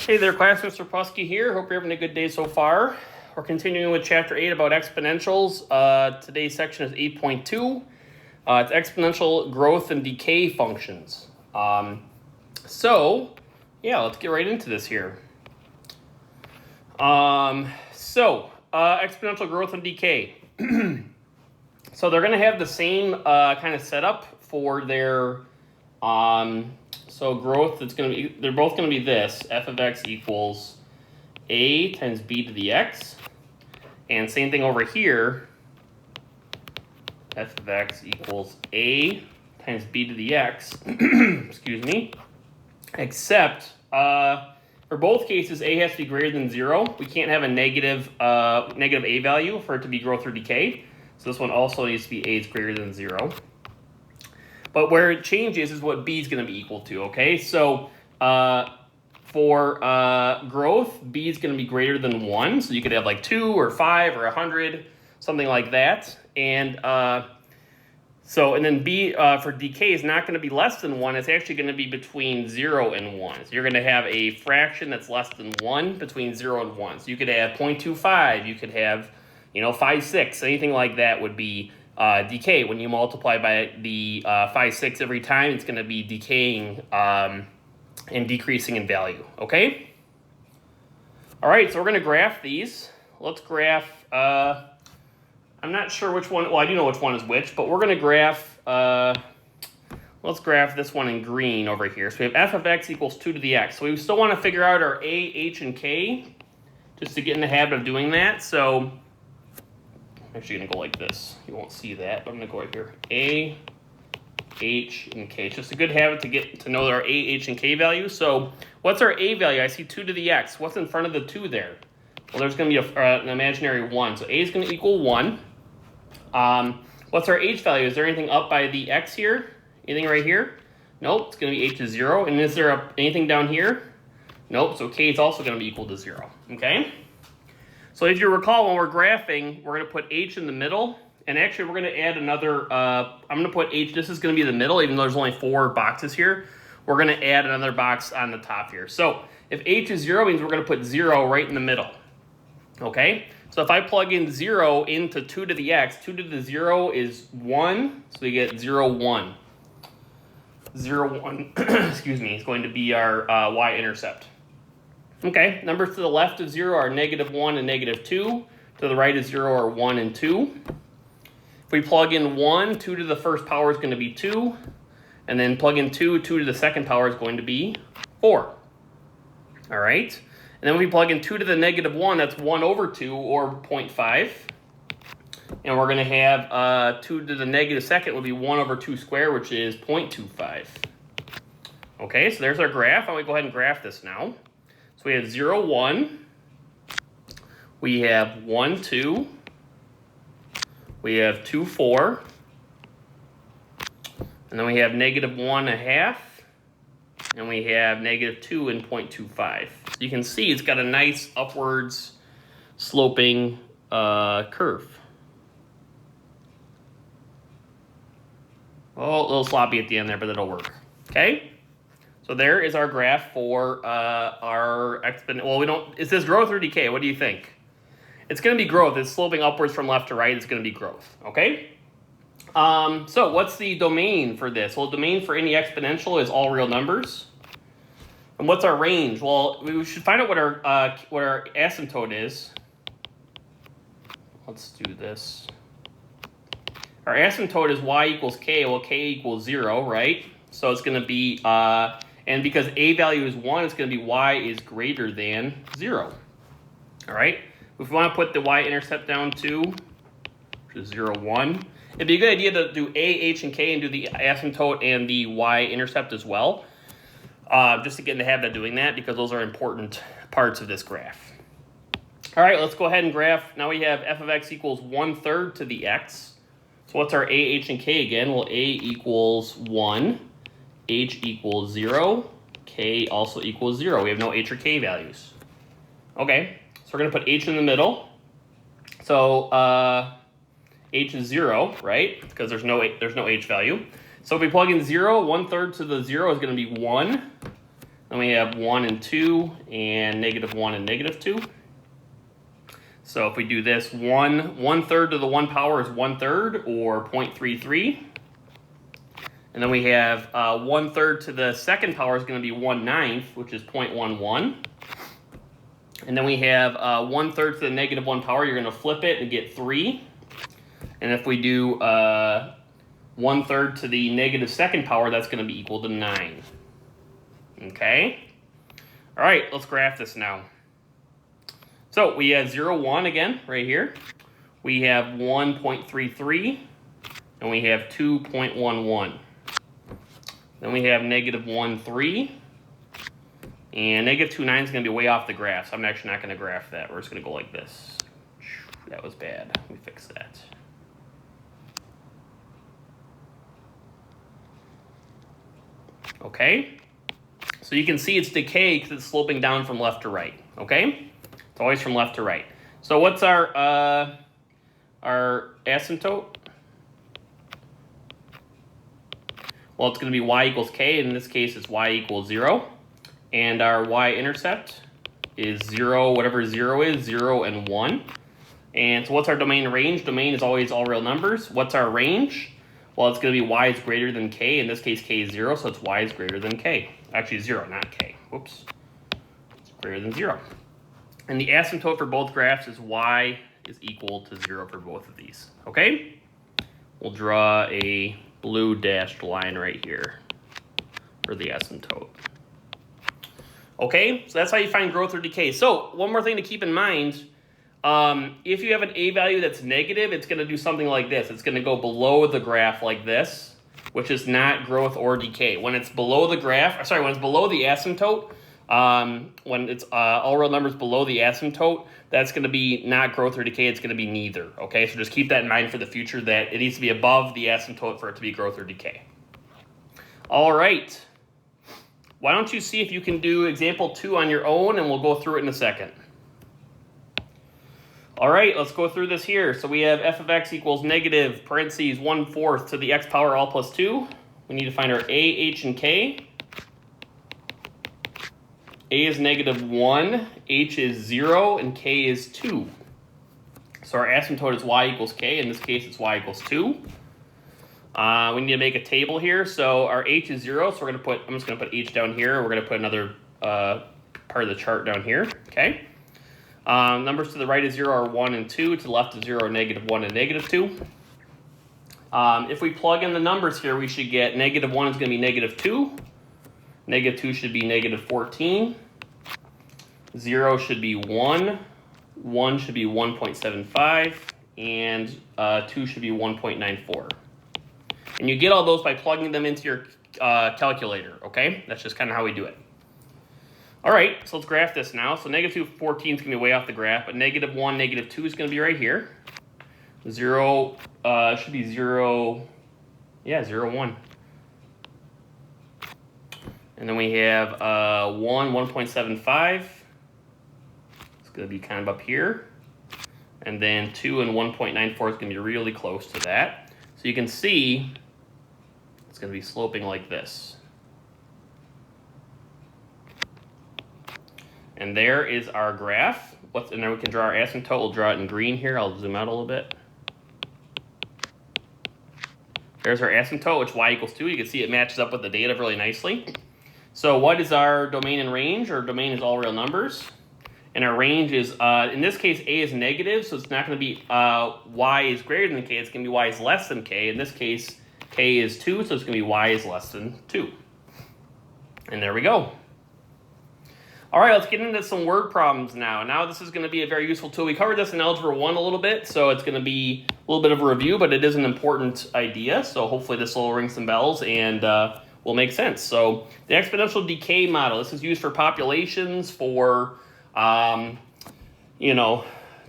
Hey there, class. Mr. Pusky here. Hope you're having a good day so far. We're continuing with Chapter 8 about exponentials. Today's section is 8.2. It's exponential growth and decay functions. Let's get right into this here. Exponential growth and decay. So they're going to have the same kind of setup for their growth. They're both going to be this: f of x equals a times b to the x, and same thing over here. F of x equals a times b to the x. Excuse me. Except for both cases, a has to be greater than 0. We can't have a negative a value for it to be growth or decay. So this one also needs to be a is greater than 0. But where it changes is what b is going to be equal to, okay? So for growth, b is going to be greater than 1. So you could have like 2 or 5 or 100, something like that. And then b for decay is not going to be less than 1. It's actually going to be between 0 and 1. So you're going to have a fraction that's less than 1 between 0 and 1. So you could have 0.25. You could have, 5, 6. Anything like that would be decay. When you multiply by the 5, 6 every time, it's going to be decaying and decreasing in value, okay? All right, so we're going to graph these. Let's graph, I'm not sure which one, well, I do know which one is which, but we're going to graph, let's graph this one in green over here. So we have f of x equals 2 to the x. So we still want to figure out our a, h, and k, just to get in the habit of doing that. So I'm actually going to go like this. You won't see that, but I'm going to go right here. A, H, and K. It's just a good habit to get to know our A, H, and K values. So what's our A value? I see 2 to the x. What's in front of the 2 there? Well, there's going to be an imaginary 1. So A is going to equal 1. What's our H value? Is there anything up by the x here? Anything right here? Nope. It's going to be H is 0. And is there anything down here? Nope. So K is also going to be equal to 0. Okay? So if you recall, when we're graphing, we're going to put H in the middle. And actually, we're going to add another, I'm going to put H, this is going to be the middle, even though there's only 4 boxes here. We're going to add another box on the top here. So if H is 0, means we're going to put 0 right in the middle. Okay? So if I plug in 0 into 2 to the x, 2 to the 0 is 1. So we get 0, 1. 0, 1, excuse me, is going to be our y-intercept. Okay, numbers to the left of 0 are -1 and -2. To the right of 0 are 1 and 2. If we plug in 1, 2 to the first power is going to be 2. And then plug in 2, 2 to the second power is going to be 4. All right? And then when we plug in 2 to the -1, that's 1 over 2, or 0.5. And we're going to have 2 to the negative second would be 1 over 2 squared, which is 0.25. Okay, so there's our graph. I'm going to go ahead and graph this now. So we have 0, 1. We have 1, 2. We have 2, 4. And then we have -1.5. And we have -2 and 0.25. So you can see it's got a nice upwards sloping curve. Oh, a little sloppy at the end there, but it'll work. Okay? So there is our graph for our exponent. Well, it says growth or decay. What do you think? It's going to be growth. It's sloping upwards from left to right. It's going to be growth. Okay? So what's the domain for this? Well, the domain for any exponential is all real numbers. And what's our range? Well, we should find out what our asymptote is. Let's do this. Our asymptote is y equals k. Well, k equals 0, right? So it's going to be, and because a value is 1, it's going to be y is greater than 0. All right? If we want to put the y-intercept down to, which is 0, 1, it'd be a good idea to do a, h, and k and do the asymptote and the y-intercept as well, just to get in the habit of doing that, because those are important parts of this graph. All right, let's go ahead and graph. Now we have f of x equals 1/3 to the x. So what's our a, h, and k again? Well, a equals 1, h equals 0, k also equals 0. We have no h or k values. Okay, so we're going to put h in the middle. So h is 0, right? Because there's no h value. So if we plug in 0, 1/3 to the 0 is going to be 1. Then we have 1 and 2, and -1 and -2. So if we do this, 1/3 to the 1 power is 1/3, or 0.33. And then we have 1/3 to the second power is going to be 1/9, which is 0.11. And then we have 1/3 to the -1 power. You're going to flip it and get 3. And if we do 1/3 to the -2nd power, that's going to be equal to 9. Okay? All right, let's graph this now. So we have 0, 1 again, right here. We have 1.33, and we have 2.11. Then we have -1, 3. And -2, 9 is going to be way off the graph, so I'm actually not going to graph that. We're just going to go like this. That was bad. Let me fix that. Okay? So you can see it's decay because it's sloping down from left to right. Okay? It's always from left to right. So what's our asymptote? Well, it's going to be y equals k. In this case, it's y equals 0. And our y-intercept is 0, whatever 0 is, 0 and 1. And so what's our domain range? Domain is always all real numbers. What's our range? Well, it's going to be y is greater than k. In this case, k is 0, so it's y is greater than k. Actually, 0, not k. Whoops. It's greater than 0. And the asymptote for both graphs is y is equal to 0 for both of these. Okay? We'll draw a blue dashed line right here for the asymptote. Okay, so that's how you find growth or decay. So one more thing to keep in mind, if you have an a value that's negative, it's going to do something like this. It's going to go below the graph like this, which is not growth or decay. When it's below the graph, sorry, when it's below the asymptote, when it's all real numbers below the asymptote, that's going to be not growth or decay. It's going to be neither. Okay, so just keep that in mind for the future, that it needs to be above the asymptote for it to be growth or decay. All right. Why don't you see if you can do example 2 on your own, and we'll go through it in a second. All right, let's go through this here. So we have f of x equals negative, parentheses, 1/4 to the x power all plus 2. We need to find our a, h, and k. A is -1, h is 0, and k is 2. So our asymptote is y equals k. In this case, it's y equals 2. We need to make a table here. So our h is 0, so I'm just going to put h down here. We're going to put another part of the chart down here. Okay. Numbers to the right of 0 are 1 and 2. To the left of 0 are -1 and -2. If we plug in the numbers here, we should get -1 is going to be -2. -2 should be -14. 0 should be 1. 1 should be 1.75. And 2 should be 1.94. And you get all those by plugging them into your calculator, okay? That's just kind of how we do it. All right, so let's graph this now. So -14 is going to be way off the graph, but -1, -2 is going to be right here. 0 should be 0, yeah, 0, 1. And then we have 1, 1.75. It's going to be kind of up here. And then 2 and 1.94 is going to be really close to that. So you can see it's going to be sloping like this. And there is our graph. And then we can draw our asymptote. We'll draw it in green here. I'll zoom out a little bit. There's our asymptote, which y equals 2. You can see it matches up with the data really nicely. So what is our domain and range? Our domain is all real numbers. And our range is, in this case, a is negative, so it's not going to be y is greater than k. It's going to be y is less than k. In this case, k is 2, so it's going to be y is less than 2. And there we go. All right, let's get into some word problems now. Now this is going to be a very useful tool. We covered this in Algebra 1 a little bit, so it's going to be a little bit of a review, but it is an important idea. So hopefully this will ring some bells and will make sense. So the exponential decay model, this is used for populations, for,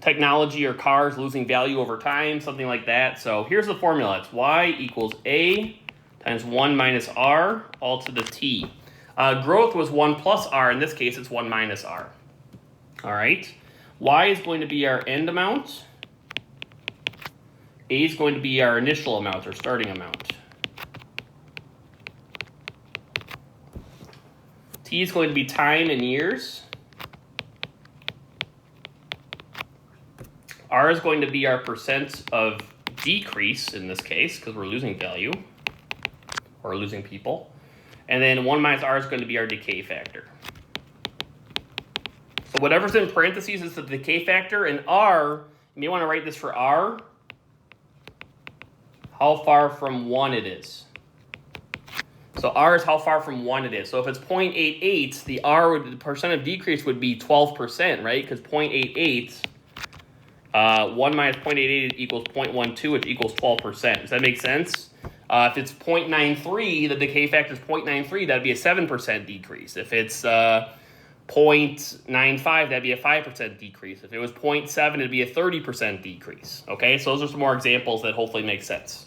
technology or cars losing value over time, something like that. So here's the formula. It's y equals a times 1 minus r all to the t. Growth was 1 plus r. In this case, it's 1 minus r. All right. Y is going to be our end amount. A is going to be our initial amount or starting amount. T T is going to be time in years. R is going to be our percent of decrease in this case, because we're losing value, or losing people. And then 1 minus R is going to be our decay factor. So whatever's in parentheses is the decay factor, and R, you may want to write this for R, how far from 1 it is. So R is how far from 1 it is. So if it's 0.88, the percent of decrease would be 12%, right? Because 0.88, 1 minus 0.88 equals 0.12, which equals 12%. Does that make sense? If it's 0.93, the decay factor is 0.93, that'd be a 7% decrease. If it's 0.95, that'd be a 5% decrease. If it was 0.7, it'd be a 30% decrease. Okay, so those are some more examples that hopefully make sense.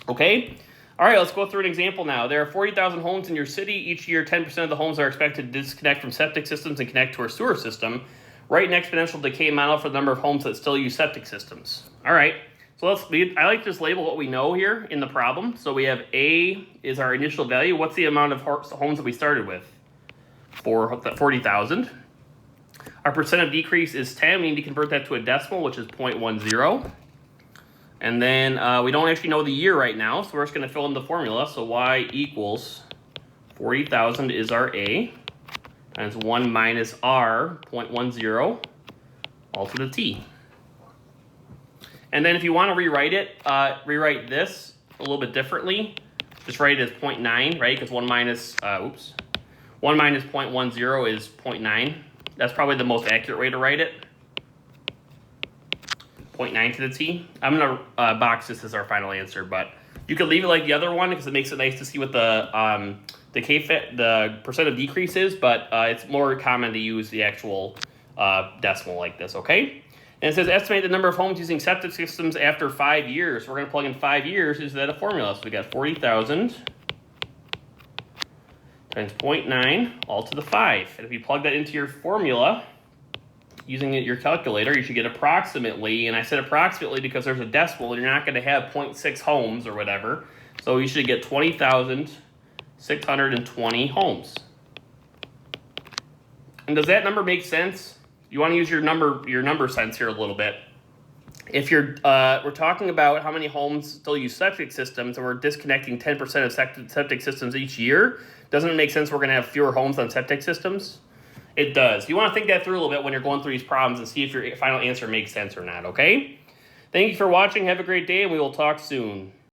Okay? All right, let's go through an example now. There are 40,000 homes in your city. Each year, 10% of the homes are expected to disconnect from septic systems and connect to our sewer system. Write an exponential decay model for the number of homes that still use septic systems. All right, so I like to just label what we know here in the problem. So we have A is our initial value. What's the amount of homes that we started with? 40,000. Our percent of decrease is 10. We need to convert that to a decimal, which is 0.10. And then we don't actually know the year right now, so we're just going to fill in the formula. So y equals 40,000 is our A, times 1 minus R, 0.10, all to the T. And then if you want to rewrite it, rewrite this a little bit differently. Just write it as 0.9, right? Because 1 minus 0.10 is 0.9. That's probably the most accurate way to write it. 0.9 to the T. I'm going to box this as our final answer, but you could leave it like the other one because it makes it nice to see what the percent of decrease is, but it's more common to use the actual decimal like this, okay? And it says estimate the number of homes using septic systems after 5 years. We're going to plug in 5 years into that formula. So we got 40,000 times 0.9 all to the 5. And if you plug that into your formula, using your calculator, you should get approximately, and I said approximately because there's a decimal, and you're not going to have 0.6 homes or whatever. So you should get 20,620 homes. And does that number make sense? You want to use your number sense here a little bit. If we're talking about how many homes still use septic systems, and we're disconnecting 10% of septic systems each year, doesn't it make sense we're going to have fewer homes on septic systems? It does. You want to think that through a little bit when you're going through these problems and see if your final answer makes sense or not, okay? Thank you for watching. Have a great day, and we will talk soon.